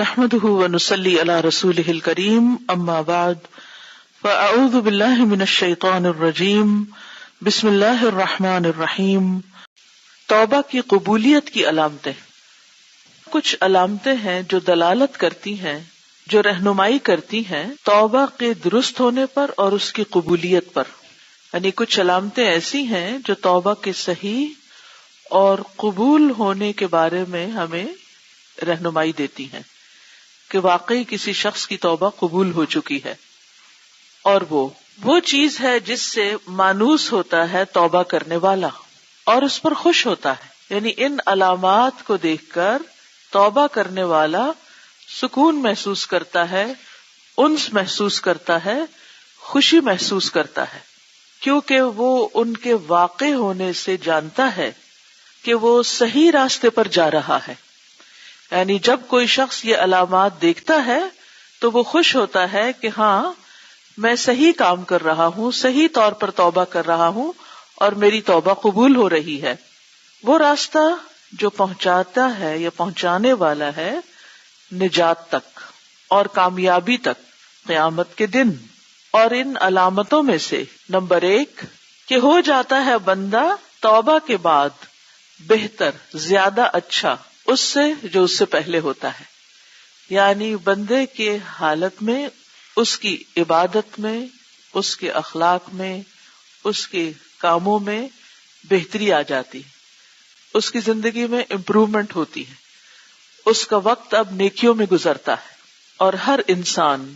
نحمده ونصلي على رسوله الكريم اما بعد فاعوذ بالله من الشیطان الرجیم بسم اللہ الرحمن الرحیم۔ توبہ کی قبولیت کی علامتیں۔ کچھ علامتیں ہیں جو دلالت کرتی ہیں، جو رہنمائی کرتی ہیں توبہ کے درست ہونے پر اور اس کی قبولیت پر۔ یعنی کچھ علامتیں ایسی ہیں جو توبہ کے صحیح اور قبول ہونے کے بارے میں ہمیں رہنمائی دیتی ہیں کہ واقعی کسی شخص کی توبہ قبول ہو چکی ہے، اور وہ چیز ہے جس سے مانوس ہوتا ہے توبہ کرنے والا اور اس پر خوش ہوتا ہے۔ یعنی ان علامات کو دیکھ کر توبہ کرنے والا سکون محسوس کرتا ہے، انس محسوس کرتا ہے، خوشی محسوس کرتا ہے، کیونکہ وہ ان کے واقع ہونے سے جانتا ہے کہ وہ صحیح راستے پر جا رہا ہے۔ یعنی جب کوئی شخص یہ علامات دیکھتا ہے تو وہ خوش ہوتا ہے کہ ہاں میں صحیح کام کر رہا ہوں، صحیح طور پر توبہ کر رہا ہوں اور میری توبہ قبول ہو رہی ہے۔ وہ راستہ جو پہنچاتا ہے یا پہنچانے والا ہے نجات تک اور کامیابی تک قیامت کے دن۔ اور ان علامتوں میں سے نمبر 1 کہ ہو جاتا ہے بندہ توبہ کے بعد بہتر، زیادہ اچھا اس سے جو اس سے پہلے ہوتا ہے۔ یعنی بندے کے حالت میں، اس کی عبادت میں، اس کے اخلاق میں، اس کے کاموں میں بہتری آ جاتی ہے، اس کی زندگی میں امپروومنٹ ہوتی ہے، اس کا وقت اب نیکیوں میں گزرتا ہے۔ اور ہر انسان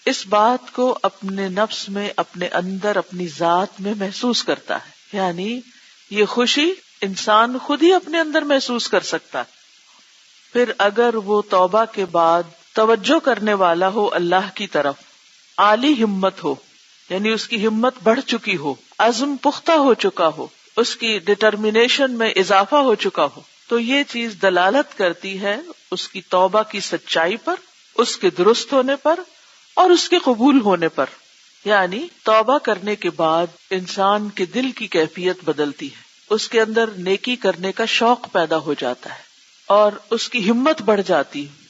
اس بات کو اپنے نفس میں، اپنے اندر، اپنی ذات میں محسوس کرتا ہے۔ یعنی یہ خوشی انسان خود ہی اپنے اندر محسوس کر سکتا ہے۔ پھر اگر وہ توبہ کے بعد توجہ کرنے والا ہو اللہ کی طرف، عالی ہمت ہو، یعنی اس کی ہمت بڑھ چکی ہو، عزم پختہ ہو چکا ہو، اس کی ڈٹرمینیشن میں اضافہ ہو چکا ہو، تو یہ چیز دلالت کرتی ہے اس کی توبہ کی سچائی پر، اس کے درست ہونے پر اور اس کے قبول ہونے پر۔ یعنی توبہ کرنے کے بعد انسان کے دل کی کیفیت بدلتی ہے، اس کے اندر نیکی کرنے کا شوق پیدا ہو جاتا ہے اور اس کی ہمت بڑھ جاتی ہے۔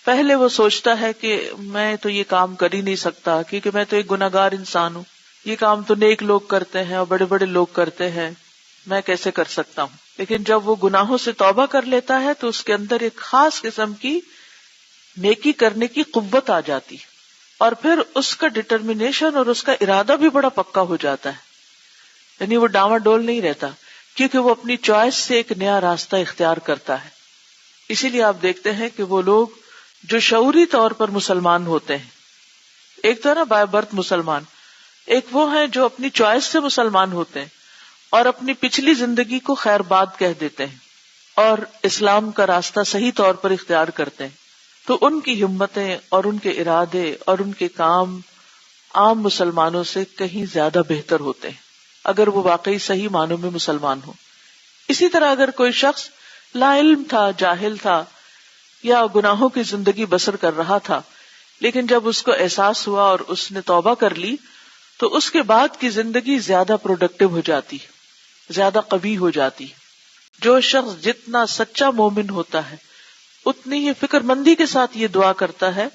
پہلے وہ سوچتا ہے کہ میں تو یہ کام کر ہی نہیں سکتا کیونکہ میں تو ایک گناہگار انسان ہوں، یہ کام تو نیک لوگ کرتے ہیں اور بڑے بڑے لوگ کرتے ہیں، میں کیسے کر سکتا ہوں۔ لیکن جب وہ گناہوں سے توبہ کر لیتا ہے تو اس کے اندر ایک خاص قسم کی نیکی کرنے کی قوت آ جاتی ہے، اور پھر اس کا ڈٹرمینیشن اور اس کا ارادہ بھی بڑا پکا ہو جاتا ہے۔ یعنی وہ ڈاواں ڈول نہیں رہتا کیونکہ وہ اپنی چوائس سے ایک نیا راستہ اختیار کرتا ہے۔ اسی لیے آپ دیکھتے ہیں کہ وہ لوگ جو شعوری طور پر مسلمان ہوتے ہیں، ایک تو نا بائی برتھ مسلمان، ایک وہ ہیں جو اپنی چوائس سے مسلمان ہوتے ہیں اور اپنی پچھلی زندگی کو خیر باد کہہ دیتے ہیں اور اسلام کا راستہ صحیح طور پر اختیار کرتے ہیں، تو ان کی ہمتیں اور ان کے ارادے اور ان کے کام عام مسلمانوں سے کہیں زیادہ بہتر ہوتے ہیں اگر وہ واقعی صحیح معنوں میں مسلمان ہو۔ اسی طرح اگر کوئی شخص لا علم تھا، جاہل تھا یا گناہوں کی زندگی بسر کر رہا تھا، لیکن جب اس کو احساس ہوا اور اس نے توبہ کر لی تو اس کے بعد کی زندگی زیادہ پروڈکٹیو ہو جاتی، زیادہ قوی ہو جاتی۔ جو شخص جتنا سچا مومن ہوتا ہے اتنی ہی فکر مندی کے ساتھ یہ دعا کرتا ہے،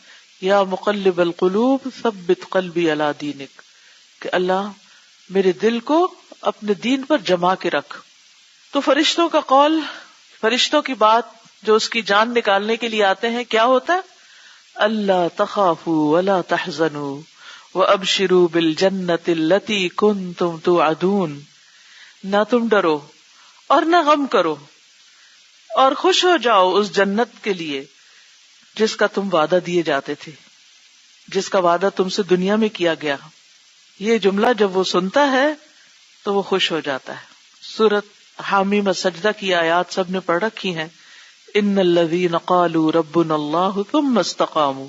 یا مقلب القلوب ثبت قلبی علی دینک، کہ اللہ میرے دل کو اپنے دین پر جما کے رکھ۔ تو فرشتوں کا قول، فرشتوں کی بات جو اس کی جان نکالنے کے لیے آتے ہیں، کیا ہوتا ہے؟ اللہ تخافوا ولا تحزنوا وابشروا بالجنۃ التی کنتم توعدون، نہ تم ڈرو اور نہ غم کرو اور خوش ہو جاؤ اس جنت کے لیے جس کا تم وعدہ دیے جاتے تھے، جس کا وعدہ تم سے دنیا میں کیا گیا۔ یہ جملہ جب وہ سنتا ہے تو وہ خوش ہو جاتا ہے۔ سورۃ حامیم السجدہ کی آیات سب نے پڑھ رکھی ہیں، ان الذین قالوا ربنا اللہ ثم استقاموا،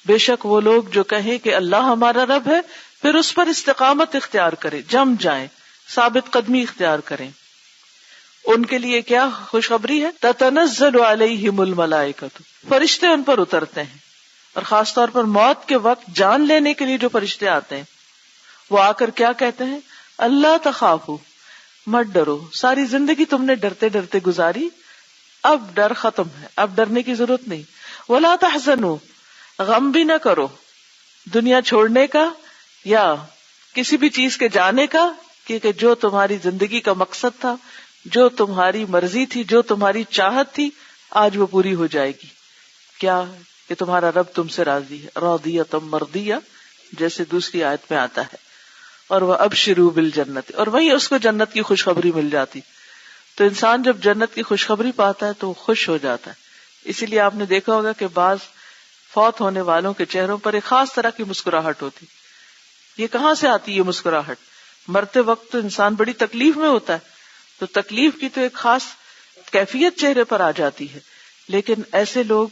بے شک وہ لوگ جو کہیں کہ اللہ ہمارا رب ہے پھر اس پر استقامت اختیار کریں، جم جائیں، ثابت قدمی اختیار کریں، ان کے لیے کیا خوشخبری ہے؟ تتنزل علیہم الملائکۃ، فرشتے ان پر اترتے ہیں، اور خاص طور پر موت کے وقت جان لینے کے لیے جو فرشتے آتے ہیں وہ آ کر کیا کہتے ہیں؟ اللہ تخافوا، مت ڈرو، ساری زندگی تم نے ڈرتے ڈرتے گزاری، اب ڈر ختم ہے، اب ڈرنے کی ضرورت نہیں، ولا تحزنوا، غم بھی نہ کرو دنیا چھوڑنے کا یا کسی بھی چیز کے جانے کا، کیونکہ جو تمہاری زندگی کا مقصد تھا، جو تمہاری مرضی تھی، جو تمہاری چاہت تھی، آج وہ پوری ہو جائے گی. کیا کہ تمہارا رب تم سے راضی ہے. راضیۃ مرضیہ جیسے دوسری آیت میں آتا ہے. اور وہ ابشروا بالجنت، اور وہیں اس کو جنت کی خوشخبری مل جاتی. تو انسان جب جنت کی خوشخبری پاتا ہے تو وہ خوش ہو جاتا ہے. اسی لیے آپ نے دیکھا ہوگا کہ بعض فوت ہونے والوں کے چہروں پر ایک خاص طرح کی مسکراہٹ ہوتی. یہ کہاں سے آتی ہے مسکراہٹ؟ مرتے وقت تو انسان بڑی تکلیف میں ہوتا ہے، تو تکلیف کی تو ایک خاص کیفیت چہرے پر آ جاتی ہے. لیکن ایسے لوگ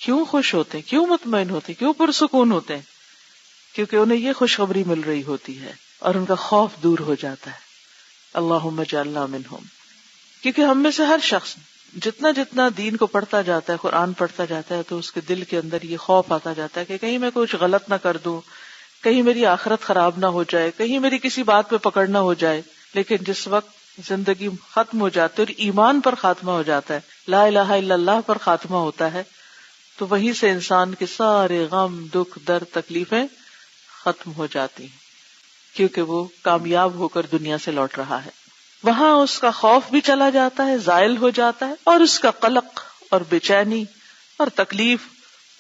کیوں خوش ہوتے ہیں، کیوں مطمئن ہوتے ہیں، کیوں پرسکون ہوتے ہیں؟ کیونکہ انہیں یہ خوشخبری مل رہی ہوتی ہے اور ان کا خوف دور ہو جاتا ہے. اللہم اجعلنا منہم. کیونکہ ہم میں سے ہر شخص جتنا جتنا دین کو پڑھتا جاتا ہے، قرآن پڑھتا جاتا ہے، تو اس کے دل کے اندر یہ خوف آتا جاتا ہے کہ کہیں میں کچھ غلط نہ کر دوں، کہیں میری آخرت خراب نہ ہو جائے، کہیں میری کسی بات پہ پکڑ نہ ہو جائے. لیکن جس وقت زندگی ختم ہو جاتی ہے اور ایمان پر خاتمہ ہو جاتا ہے، لا الہ الا اللہ پر خاتمہ ہوتا ہے، تو وہیں سے انسان کے سارے غم، دکھ، درد، تکلیفیں ختم ہو جاتی ہیں، کیونکہ وہ کامیاب ہو کر دنیا سے لوٹ رہا ہے. وہاں اس کا خوف بھی چلا جاتا ہے، زائل ہو جاتا ہے، اور اس کا قلق اور بے چینی اور تکلیف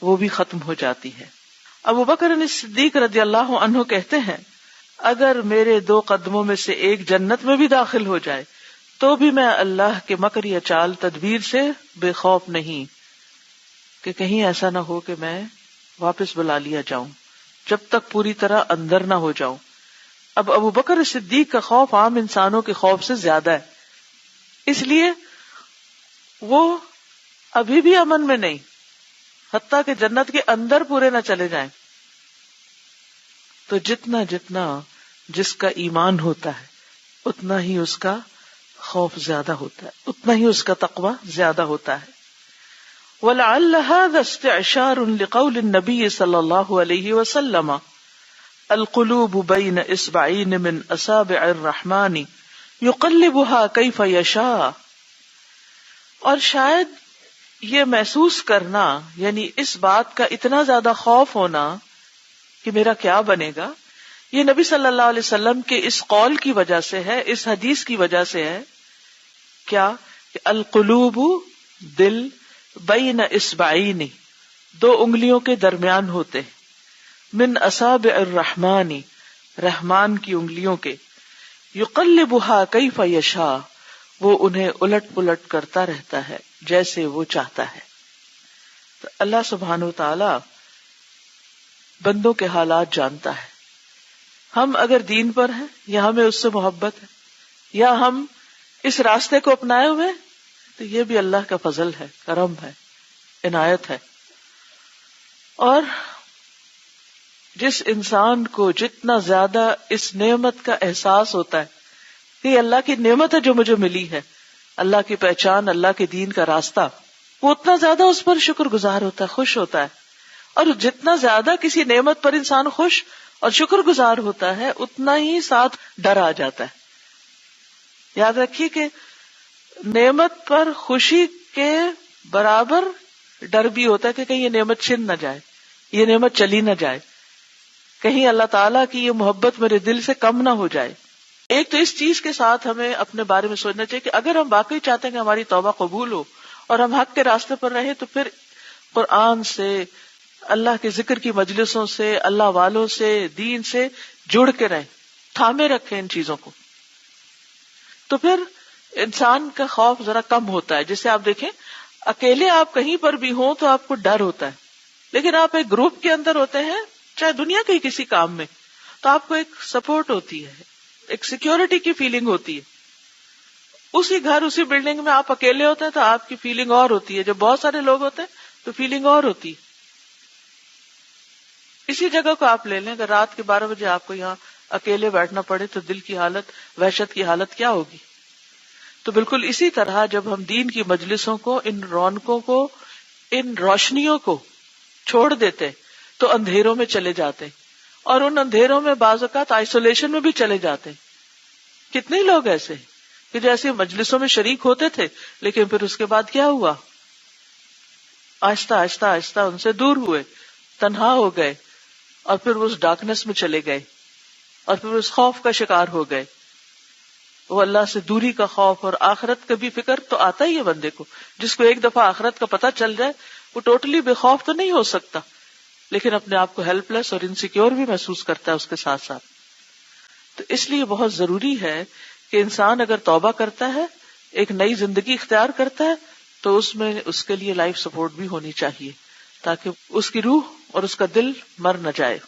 وہ بھی ختم ہو جاتی ہے. ابو بکر صدیق رضی اللہ عنہ کہتے ہیں، اگر میرے 2 قدموں میں سے ایک جنت میں بھی داخل ہو جائے تو بھی میں اللہ کے مکر یا چال تدبیر سے بے خوف نہیں، کہ کہیں ایسا نہ ہو کہ میں واپس بلا لیا جاؤں جب تک پوری طرح اندر نہ ہو جاؤں. اب ابو بکر صدیق کا خوف عام انسانوں کے خوف سے زیادہ ہے، اس لیے وہ ابھی بھی امن میں نہیں، حتیٰ کہ جنت کے اندر پورے نہ چلے جائیں. تو جتنا جتنا جس کا ایمان ہوتا ہے اتنا ہی اس کا خوف زیادہ ہوتا ہے، اتنا ہی اس کا تقوی زیادہ ہوتا ہے. وَلَعَلَّ هَذَا اسْتِعْشَارٌ لِقَوْلِ النَّبِيِّ صلی اللہ علیہ وسلم القلوب بین اصبعین من اصابع الرحمن یقلبها کیف یشاء. اور شاید یہ محسوس کرنا، یعنی اس بات کا اتنا زیادہ خوف ہونا کہ میرا کیا بنے گا، یہ نبی صلی اللہ علیہ وسلم کے اس قول کی وجہ سے ہے، اس حدیث کی وجہ سے ہے. کیا کہ القلوب دل بین اصبعین 2 انگلیوں کے درمیان ہوتے، من اصابع الرحمن رحمان کی انگلیوں کے، یقلبها کیف یشاء وہ انہیں الٹ پلٹ کرتا رہتا ہے جیسے وہ چاہتا ہے. تو اللہ سبحانہ و تعالی بندوں کے حالات جانتا ہے. ہم اگر دین پر ہیں یا ہمیں اس سے محبت ہے یا ہم اس راستے کو اپنائے ہوئے، تو یہ بھی اللہ کا فضل ہے، کرم ہے، عنایت ہے. اور جس انسان کو جتنا زیادہ اس نعمت کا احساس ہوتا ہے کہ یہ اللہ کی نعمت ہے جو مجھے ملی ہے، اللہ کی پہچان، اللہ کے دین کا راستہ، وہ اتنا زیادہ اس پر شکر گزار ہوتا ہے، خوش ہوتا ہے. اور جتنا زیادہ کسی نعمت پر انسان خوش اور شکر گزار ہوتا ہے اتنا ہی ساتھ ڈر آ جاتا ہے. یاد رکھیے کہ نعمت پر خوشی کے برابر ڈر بھی ہوتا ہے کہ کہیں یہ نعمت چھن نہ جائے، یہ نعمت چلی نہ جائے، کہیں اللہ تعالیٰ کی یہ محبت میرے دل سے کم نہ ہو جائے. ایک تو اس چیز کے ساتھ ہمیں اپنے بارے میں سوچنا چاہیے کہ اگر ہم واقعی چاہتے ہیں کہ ہماری توبہ قبول ہو اور ہم حق کے راستے پر رہیں، تو پھر قرآن سے، اللہ کے ذکر کی مجلسوں سے، اللہ والوں سے، دین سے جڑ کے رہیں، تھامے رکھیں ان چیزوں کو. تو پھر انسان کا خوف ذرا کم ہوتا ہے. جیسے آپ دیکھیں اکیلے آپ کہیں پر بھی ہوں تو آپ کو ڈر ہوتا ہے، لیکن آپ ایک گروپ کے اندر ہوتے ہیں چاہے دنیا کے کسی کام میں، تو آپ کو ایک سپورٹ ہوتی ہے، ایک سیکیورٹی کی فیلنگ ہوتی ہے. اسی گھر، اسی بلڈنگ میں آپ اکیلے ہوتے ہیں تو آپ کی فیلنگ اور ہوتی ہے، جب بہت سارے لوگ ہوتے ہیں تو فیلنگ اور ہوتی ہے. اسی جگہ کو آپ لے لیں، اگر رات کے 12 بجے آپ کو یہاں اکیلے بیٹھنا پڑے تو دل کی حالت، وحشت کی حالت کیا ہوگی. تو بالکل اسی طرح جب ہم دین کی مجلسوں کو، ان رونقوں کو، ان روشنیوں کو چھوڑ دیتے تو اندھیروں میں چلے جاتے، اور ان اندھیروں میں بعض اوقات آئسولیشن میں بھی چلے جاتے. کتنے لوگ ایسے کہ جیسے مجلسوں میں شریک ہوتے تھے لیکن پھر اس کے بعد کیا ہوا، آہستہ آہستہ آہستہ ان سے دور ہوئے، تنہا ہو گئے، اور پھر وہ اس ڈارکنیس میں چلے گئے، اور پھر اس خوف کا شکار ہو گئے. وہ اللہ سے دوری کا خوف اور آخرت کا بھی فکر تو آتا ہی ہے بندے کو. جس کو ایک دفعہ آخرت کا پتہ چل جائے وہ ٹوٹلی بے خوف تو نہیں ہو سکتا، لیکن اپنے آپ کو ہیلپ لیس اور انسیکیور بھی محسوس کرتا ہے اس کے ساتھ ساتھ. تو اس لیے بہت ضروری ہے کہ انسان اگر توبہ کرتا ہے، ایک نئی زندگی اختیار کرتا ہے، تو اس میں اس کے لیے لائف سپورٹ بھی ہونی چاہیے تاکہ اس کی روح اور اس کا دل مر نہ جائے.